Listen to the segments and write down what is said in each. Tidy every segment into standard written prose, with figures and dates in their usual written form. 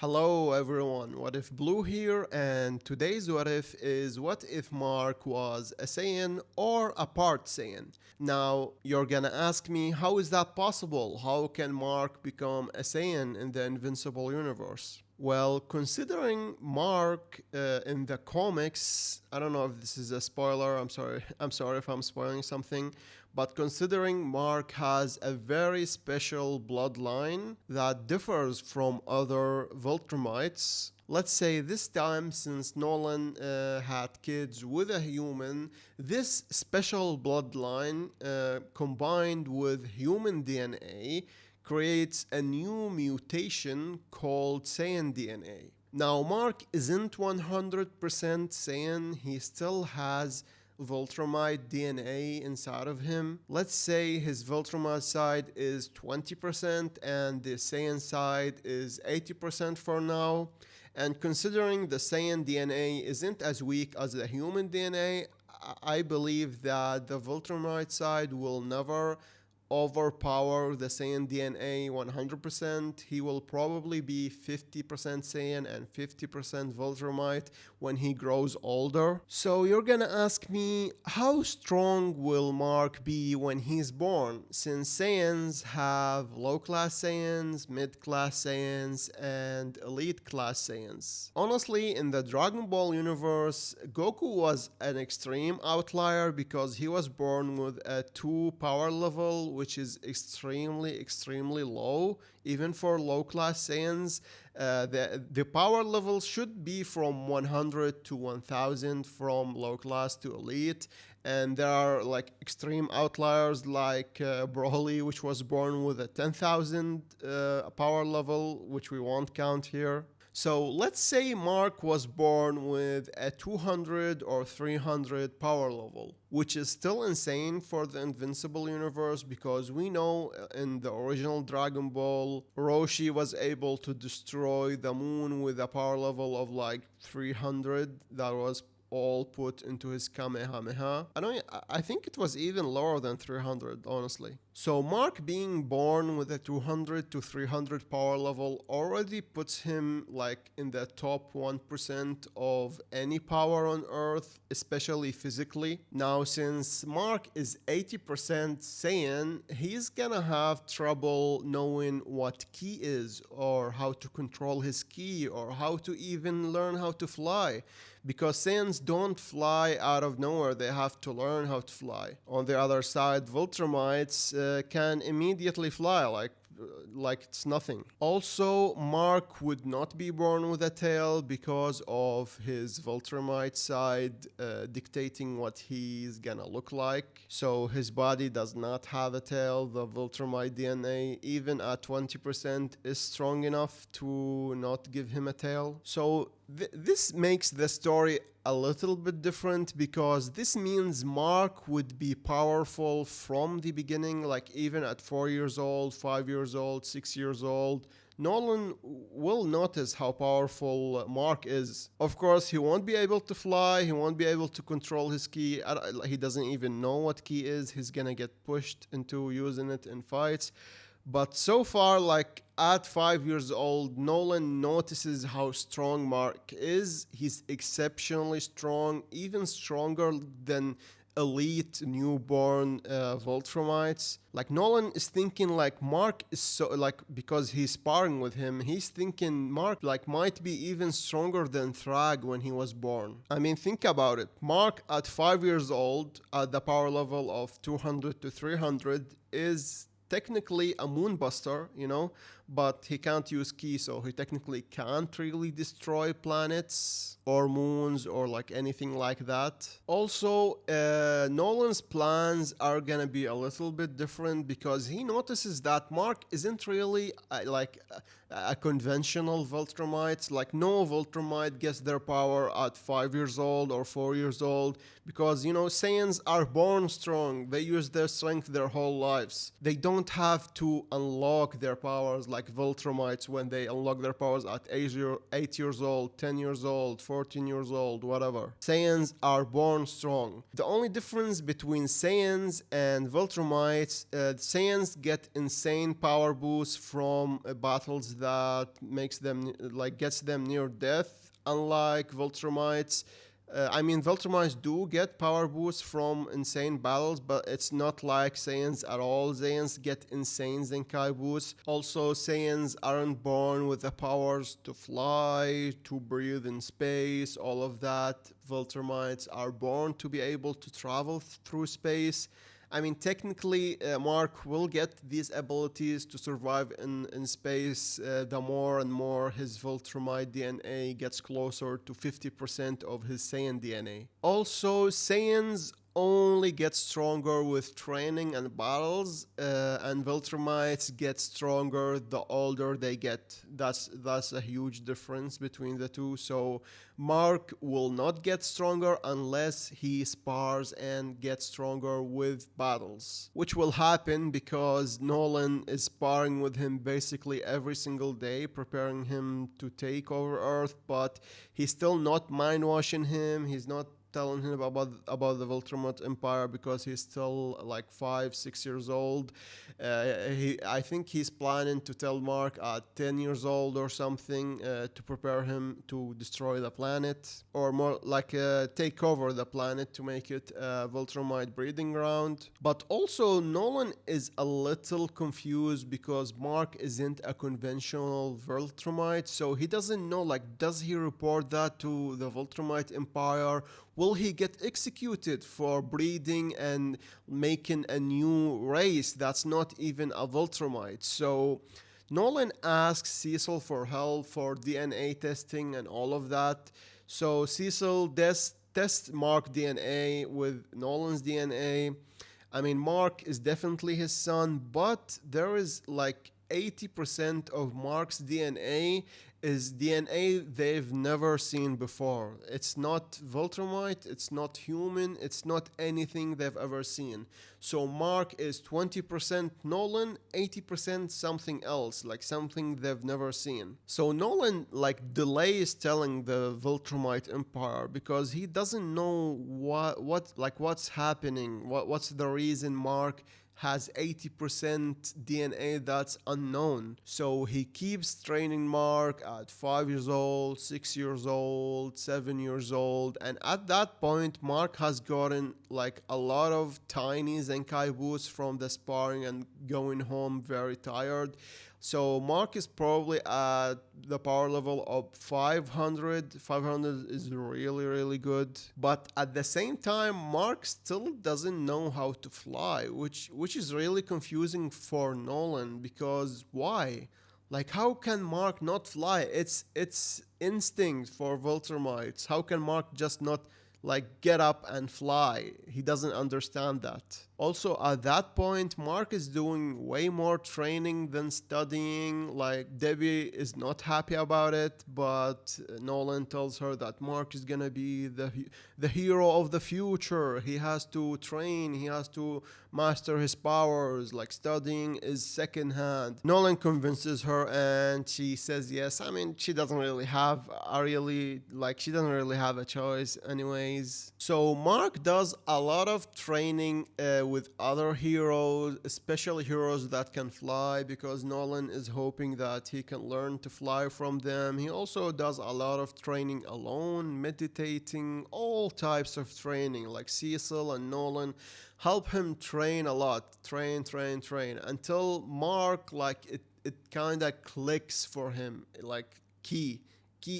Hello everyone, What If Blue here, and today's What If is what if Mark was a Saiyan or a part Saiyan? Now, you're gonna ask me, how is that possible? How can Mark become a Saiyan in the Invincible universe? Well, considering Mark in the comics, I don't know if this is a spoiler. I'm sorry. I'm sorry if I'm spoiling something, but considering Mark has a very special bloodline that differs from other Viltrumites, let's say this time since Nolan had kids with a human, this special bloodline combined with human DNA creates a new mutation called Saiyan DNA. Now, Mark isn't 100% Saiyan, he still has Viltrumite DNA inside of him. Let's say his Viltrumite side is 20% and the Saiyan side is 80% for now. And considering the Saiyan DNA isn't as weak as the human DNA, I believe that the Viltrumite side will never overpower the Saiyan DNA 100%. He will probably be 50% Saiyan and 50% Viltrumite when he grows older. So you're gonna ask me, how strong will Mark be when he's born? Since Saiyans have low class Saiyans, mid class Saiyans, and elite class Saiyans. Honestly, in the Dragon Ball universe, Goku was an extreme outlier because he was born with a 2 power level, which is extremely low, even for low class Saiyans. The power level should be from 100 to 1000 from low class to elite, and there are like extreme outliers like Broly, which was born with a 10,000 power level, which we won't count here. So let's say Mark was born with a 200 or 300 power level, which is still insane for the Invincible universe because we know in the original Dragon Ball, Roshi was able to destroy the moon with a power level of like 300. That was all put into his Kamehameha. I think it was even lower than 300, honestly. So Mark being born with a 200 to 300 power level already puts him like in the top 1% of any power on Earth, especially physically. Now, since Mark is 80% Saiyan, he's gonna have trouble knowing what ki is or how to control his ki or how to even learn how to fly, because Saiyans don't fly out of nowhere, they have to learn how to fly. On the other side, Viltrumites can immediately fly like it's nothing. Also, Mark would not be born with a tail because of his Viltrumite side dictating what he's gonna look like. So his body does not have a tail. The Viltrumite DNA, even at 20%, is strong enough to not give him a tail. So this makes the story a little bit different because this means Mark would be powerful from the beginning, like even at 4 years old, 5 years old, 6 years old. Nolan will notice how powerful Mark is. Of course, he won't be able to fly, he won't be able to control his ki. He doesn't even know what ki is. He's gonna get pushed into using it in fights. But so far, like at 5 years old, Nolan notices how strong Mark is. He's exceptionally strong, even stronger than elite newborn Voltrumites. Like Nolan is thinking like Mark is so like, because he's sparring with him, he's thinking Mark like might be even stronger than Thrag when he was born. I mean, think about it. Mark at 5 years old at the power level of 200 to 300 is technically a moonbuster, but he can't use ki, so he technically can't really destroy planets or moons or like anything like that. Also, Nolan's plans are gonna be a little bit different because he notices that Mark isn't really a conventional Viltrumite. Like no Viltrumite gets their power at 5 years old or 4 years old because Saiyans are born strong. They use their strength their whole lives. They don't have to unlock their powers like Viltrumites when they unlock their powers at 8 years old, 10 years old, 14 years old, whatever. Saiyans are born strong. The only difference between Saiyans and Viltrumites, Saiyans get insane power boosts from battles that makes them like gets them near death, unlike Viltrumites. Viltrumites do get power boosts from insane battles, but it's not like Saiyans at all. Saiyans get insane Zenkai boosts. Also, Saiyans aren't born with the powers to fly, to breathe in space, all of that. Viltrumites are born to be able to travel through space. Technically, Mark will get these abilities to survive in space the more and more his Viltrumite DNA gets closer to 50% of his Saiyan DNA. Also, Saiyans only get stronger with training and battles, and Viltrumites get stronger the older they get. That's a huge difference between the two. So Mark will not get stronger unless he spars and gets stronger with battles, which will happen because Nolan is sparring with him basically every single day, preparing him to take over Earth, but he's still not mind washing him. He's not telling him about the Viltrumite Empire because he's still like 5-6 years old. I think he's planning to tell Mark at 10 years old or something to prepare him to destroy the planet, or more like take over the planet to make it a Viltrumite breeding ground. But also Nolan is a little confused because Mark isn't a conventional Viltrumite, so he doesn't know, like, does he report that to the Viltrumite Empire? Will he get executed for breeding and making a new race that's not even a Viltrumite? So Nolan asks Cecil for help for DNA testing and all of that. So Cecil tests Mark DNA with Nolan's DNA. Mark is definitely his son, but there is like 80% of Mark's DNA is DNA they've never seen before. It's not Viltrumite, it's not human, it's not anything they've ever seen. So Mark is 20% Nolan, 80% something else, like something they've never seen. So Nolan like delays telling the Viltrumite Empire because he doesn't know what's happening, what's the reason Mark has 80% DNA that's unknown. So he keeps training Mark at 5 years old, 6 years old, 7 years old, and at that point Mark has gotten like a lot of tiny Zenkai boosts from the sparring and going home very tired. So Mark is probably at the power level of 500. 500 is really, really good. But at the same time, Mark still doesn't know how to fly, which is really confusing for Nolan because why? Like, how can Mark not fly? It's instinct for Viltrumites. How can Mark just not like get up and fly? He doesn't understand that. Also, at that point, Mark is doing way more training than studying. Like, Debbie is not happy about it, but Nolan tells her that Mark is gonna be the hero of the future. He has to train, he has to master his powers. Like, studying is secondhand. Nolan convinces her and she says yes. She doesn't really have a choice anyways. So Mark does a lot of training with other heroes, especially heroes that can fly, because Nolan is hoping that he can learn to fly from them. He also does a lot of training alone, meditating, all types of training. Like Cecil and Nolan help him train a lot, train until Mark, like, it kind of clicks for him, like key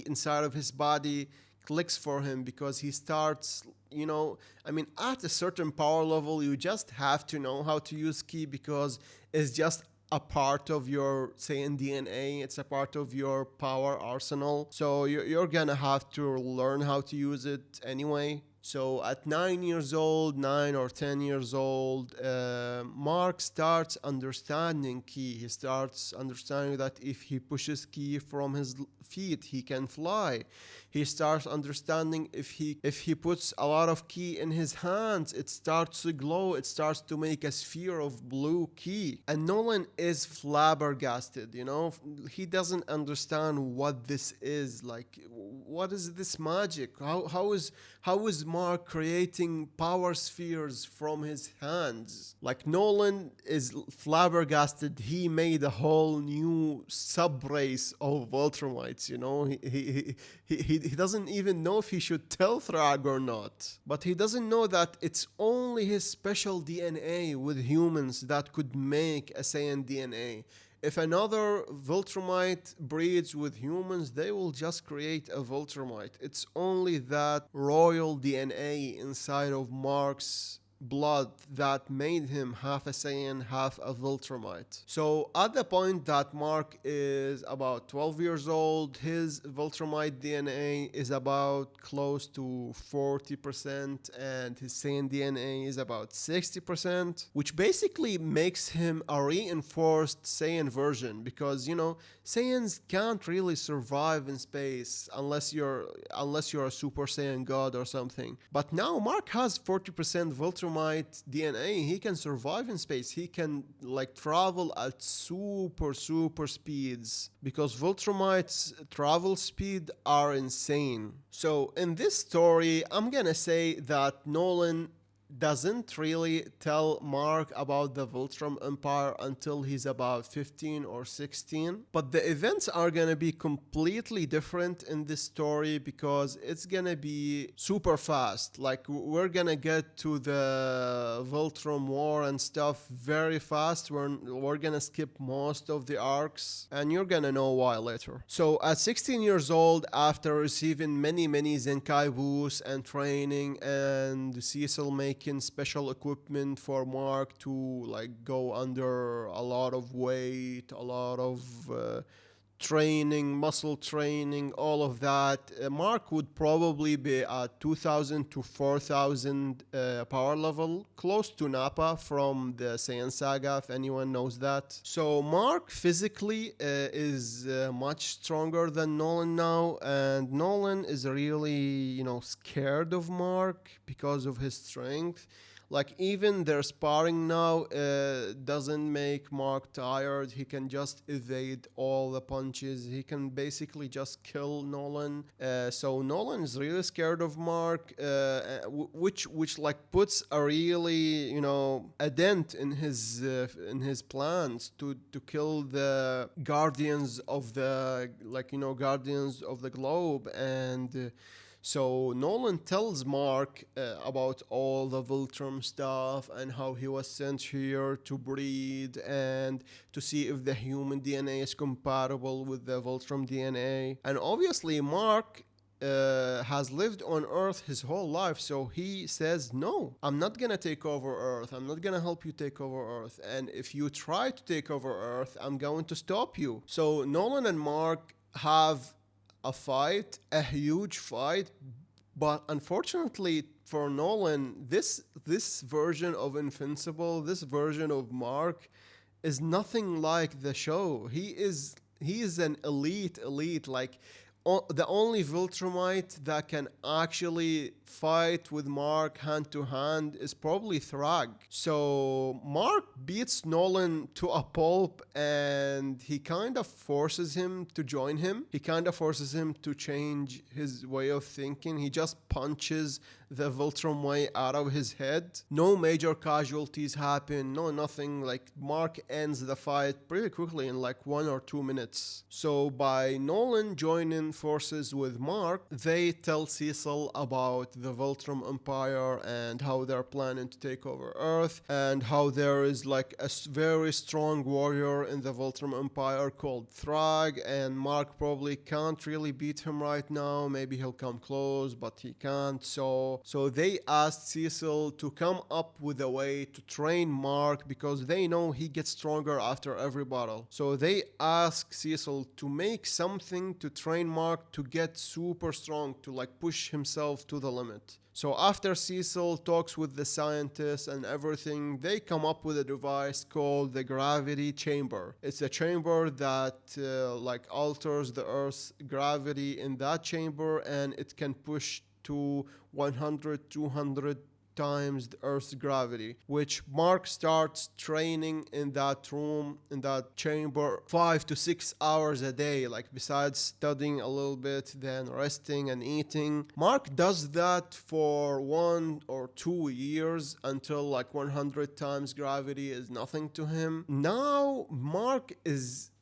inside of his body clicks for him because he starts, at a certain power level, you just have to know how to use ki because it's just a part of your Saiyan DNA. It's a part of your power arsenal. So you're gonna have to learn how to use it anyway. So at 9 years old, 9 or 10 years old, Mark starts understanding Ki. He starts understanding that if he pushes Ki from his feet, he can fly. He starts understanding if he puts a lot of Ki in his hands, it starts to glow. It starts to make a sphere of blue Ki. And Nolan is flabbergasted. He doesn't understand what this is. Like, what is this magic? How is Mark creating power spheres from his hands? Like, Nolan is flabbergasted. He made a whole new sub race of Ultramites. He doesn't even know if he should tell Thrag or not. But he doesn't know that it's only his special DNA with humans that could make a Saiyan DNA. If another Viltrumite breeds with humans, they will just create a Viltrumite. It's only that royal DNA inside of Mark's blood that made him half a Saiyan, half a Viltrumite. So at the point that Mark is about 12 years old, his Viltrumite DNA is about close to 40% and his Saiyan DNA is about 60%, which basically makes him a reinforced Saiyan version because, Saiyans can't really survive in space unless you're a Super Saiyan God or something. But now Mark has 40% Viltrumite DNA. He can survive in space. He can travel at super speeds because Viltrumite's travel speed are insane. So in this story, I'm gonna say that Nolan doesn't really tell Mark about the Voltron Empire until he's about 15 or 16. But the events are gonna be completely different in this story because it's gonna be super fast. Like, we're gonna get to the Voltron War and stuff very fast. We're gonna skip most of the arcs, and you're gonna know why later. So at 16 years old, after receiving many Zenkai boosts and training, and Cecil making special equipment for Mark to go under a lot of weight, a lot of training, muscle training, all of that. Mark would probably be at 2000 to 4000 power level, close to Nappa from the Saiyan Saga, if anyone knows that. So Mark physically is much stronger than Nolan now, and Nolan is really, scared of Mark because of his strength. Like, even their sparring now doesn't make Mark tired. He can just evade all the punches. He can basically just kill Nolan. So Nolan is really scared of Mark, which puts a really a dent in his plans to kill the guardians of the guardians of the globe. And so Nolan tells Mark about all the Voltron stuff and how he was sent here to breed and to see if the human DNA is compatible with the Voltron DNA. And obviously Mark has lived on Earth his whole life, so he says, no, I'm not gonna take over Earth. I'm not gonna help you take over Earth. And if you try to take over Earth, I'm going to stop you. So Nolan and Mark have a fight, a huge fight, but unfortunately for Nolan, this version of Invincible, this version of Mark, is nothing like the show. He is an elite, the only Viltrumite that can actually fight with Mark hand to hand is probably Thrag. So Mark beats Nolan to a pulp, and he kind of forces him to join him. He kind of forces him to change his way of thinking. He just punches the Voltron way out of his head. No major casualties happen, no nothing. Like, Mark ends the fight pretty quickly in 1 or 2 minutes. So by Nolan joining forces with Mark, they tell Cecil about the Voltron Empire and how they're planning to take over Earth, and how there is a very strong warrior in the Voltron Empire called Thrag, and Mark probably can't really beat him right now. Maybe he'll come close, but he can't. So they asked Cecil to come up with a way to train Mark because they know he gets stronger after every battle. So they asked Cecil to make something to train Mark to get super strong, to push himself to the limit. it. So after Cecil talks with the scientists and everything, they come up with a device called the gravity chamber. It's a chamber that like alters the Earth's gravity in that chamber, and it can push to 100, 200 times the Earth's gravity, which Mark starts training in that room, in that chamber, 5 to 6 hours a day. Like, besides studying a little bit, then resting and eating. Mark does that for 1 or 2 years until like 100 times gravity is nothing to him. Now, Mark is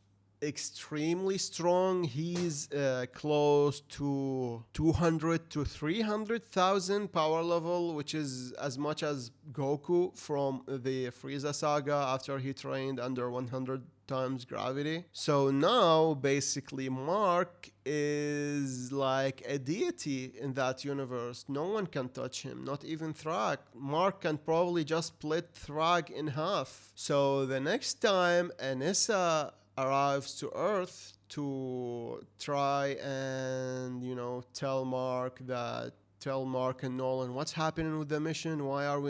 extremely strong. He's close to 200 to 300,000 power level, which is as much as Goku from the Frieza saga after he trained under 100 times gravity. So now basically Mark is like a deity in that universe. No one can touch him, not even Thrag. Mark can probably just split Thrag in half. So the next time Anissa arrives to Earth to try and, tell Mark and Nolan what's happening with the mission. Why are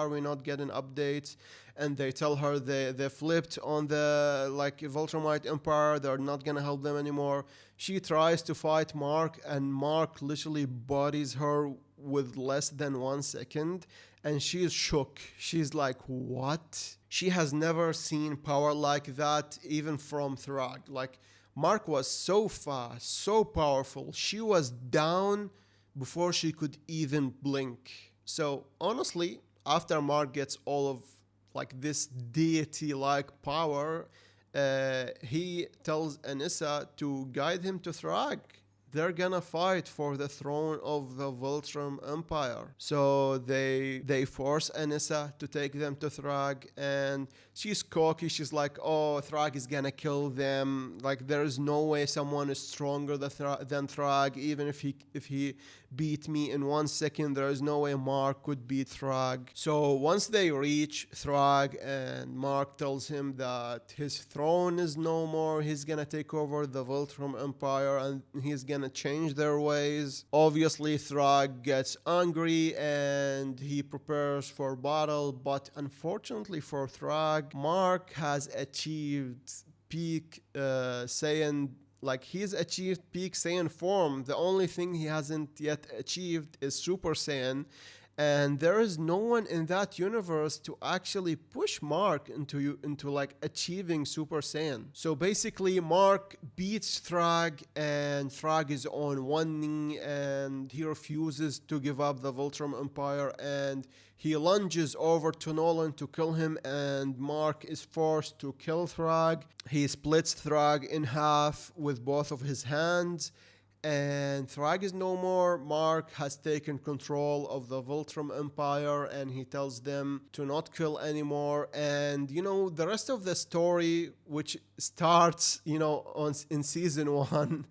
we not getting updates? And they tell her they flipped on the like Viltrumite Empire. They're not gonna help them anymore. She tries to fight Mark, and Mark literally bodies her with less than 1 second, and she is shook. She's like, what? She has never seen power like that, even from Thrag. Like, Mark was so fast, so powerful. She was down before she could even blink. So honestly, after Mark gets all of like this deity-like power, he tells Anissa to guide him to Thrag. They're gonna fight for the throne of the Voltrum Empire. So they force Anissa to take them to Thrag, and she's cocky. She's like, oh, Thrag is gonna kill them. Like, there is no way someone is stronger than Thrag. Even if he beat me in 1 second, there is no way Mark could beat Thrag. So once they reach Thrag, and Mark tells him that his throne is no more, he's gonna take over the Voltrum Empire, and he's gonna change their ways. Obviously, Thrag gets angry and he prepares for battle, but unfortunately for Thrag, Mark has achieved peak Saiyan. Like, he's achieved peak Saiyan form. The only thing he hasn't yet achieved is Super Saiyan. And there is no one in that universe to actually push Mark into like achieving Super Saiyan. So basically, Mark beats Thrag, and Thrag is on one knee, and he refuses to give up the Voltrum Empire, and he lunges over to Nolan to kill him, and Mark is forced to kill Thrag. He splits Thrag in half with both of his hands, and Thrag is no more. Mark has taken control of the Voltrum Empire, and he tells them to not kill anymore. And the rest of the story, which starts in season 1,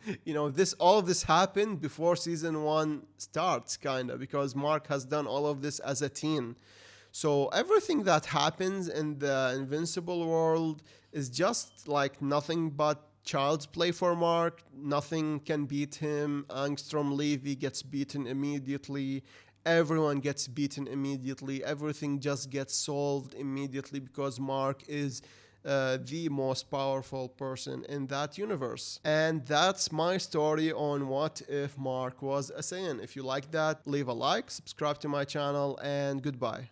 all of this happened before season 1 starts, kind of, because Mark has done all of this as a teen. So everything that happens in the Invincible world is just like nothing but child's play for Mark. Nothing can beat him. Angstrom Levy gets beaten immediately. Everyone gets beaten immediately. Everything just gets solved immediately because Mark is the most powerful person in that universe. And that's my story on what if Mark was a Saiyan. If you like that, leave a like, subscribe to my channel, and goodbye.